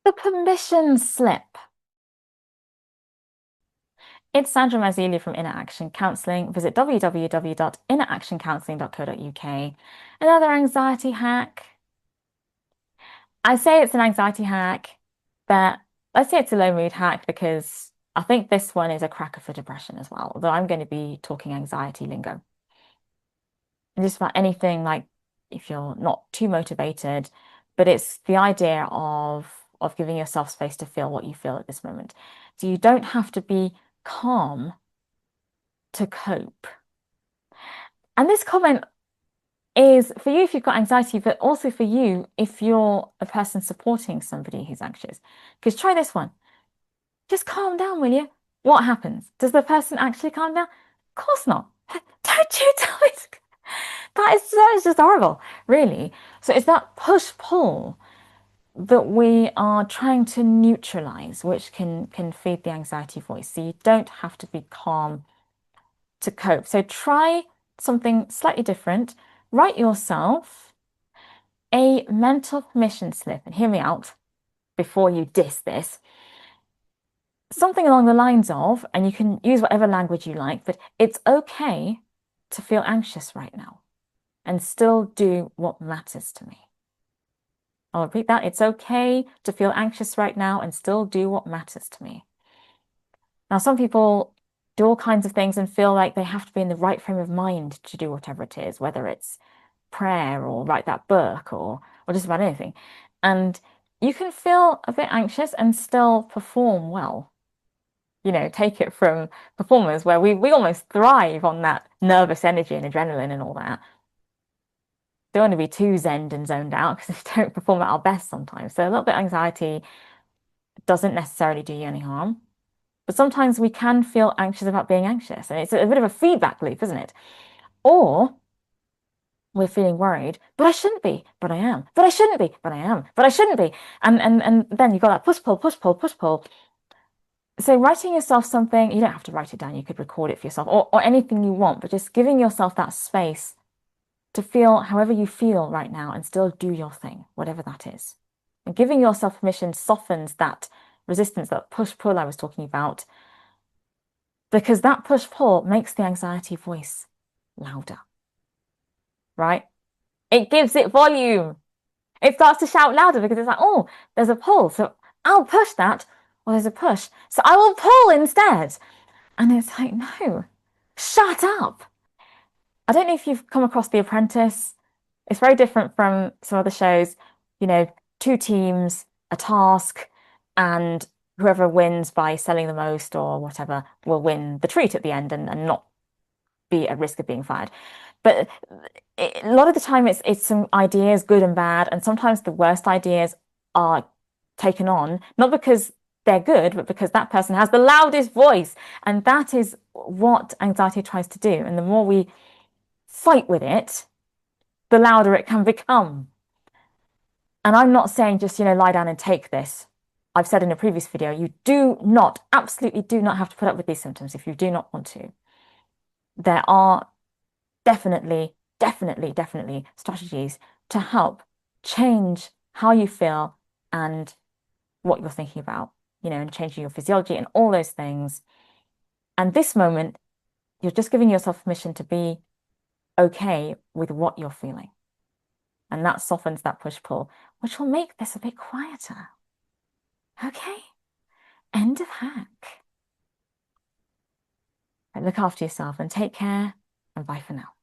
The permission slip. It's Sandra Mazili from Inner Action Counselling. Visit www.inneractioncounselling.co.uk. Another anxiety hack. I say it's an anxiety hack, but let's say it's a low mood hack because I think this one is a cracker for depression as well, although I'm going to be talking anxiety lingo. And just about anything like if you're not too motivated, but it's the idea of giving yourself space to feel what you feel at this moment. So you don't have to be calm to cope. And this comment is for you if you've got anxiety, but also for you if you're a person supporting somebody who's anxious. Because try this one. Just calm down, will you? What happens? Does the person actually calm down? Of course not. Don't you tell me. That is just horrible, really. So it's that push-pull that we are trying to neutralize, which can feed the anxiety voice. So you don't have to be calm to cope. So try something slightly different. Write yourself a mental permission slip, and hear me out before you diss this. Something along the lines of, and you can use whatever language you like, but it's okay to feel anxious right now and still do what matters to me. I'll repeat that. It's okay to feel anxious right now and still do what matters to me. Now, some people do all kinds of things and feel like they have to be in the right frame of mind to do whatever it is, whether it's prayer or write that book or just about anything. And you can feel a bit anxious and still perform well. You know, take it from performers where we almost thrive on that nervous energy and adrenaline and all that. Don't want to be too zen and zoned out because we don't perform at our best sometimes. So a little bit of anxiety doesn't necessarily do you any harm. But sometimes we can feel anxious about being anxious. And it's a bit of a feedback loop, isn't it? Or we're feeling worried, but I shouldn't be, but I am, but I shouldn't be, but I am, but I shouldn't be. And then you've got that push pull, push pull, push pull. So writing yourself something, you don't have to write it down, you could record it for yourself or anything you want, but just giving yourself that space to feel however you feel right now and still do your thing, whatever that is. And giving yourself permission softens that resistance, that push-pull I was talking about, because that push-pull makes the anxiety voice louder, right? It gives it volume. It starts to shout louder because it's like, oh, there's a pull, so I'll push that. Well, there's a push, so I will pull instead. And it's like, no, shut up. I don't know if you've come across The Apprentice. It's very different from some other shows. You know, two teams, a task, and whoever wins by selling the most or whatever will win the treat at the end and not be at risk of being fired. But a lot of the time it's some ideas, good and bad, and sometimes the worst ideas are taken on, not because they're good, but because that person has the loudest voice. And that is what anxiety tries to do. And the more we fight with it, the louder it can become. And I'm not saying just, lie down and take this. I've said in a previous video, you do not, absolutely do not have to put up with these symptoms if you do not want to. There are definitely, definitely, definitely strategies to help change how you feel and what you're thinking about, and changing your physiology and all those things. And this moment, you're just giving yourself permission to be okay with what you're feeling. And that softens that push-pull, which will make this a bit quieter. Okay? End of hack. Look after yourself and take care, and bye for now.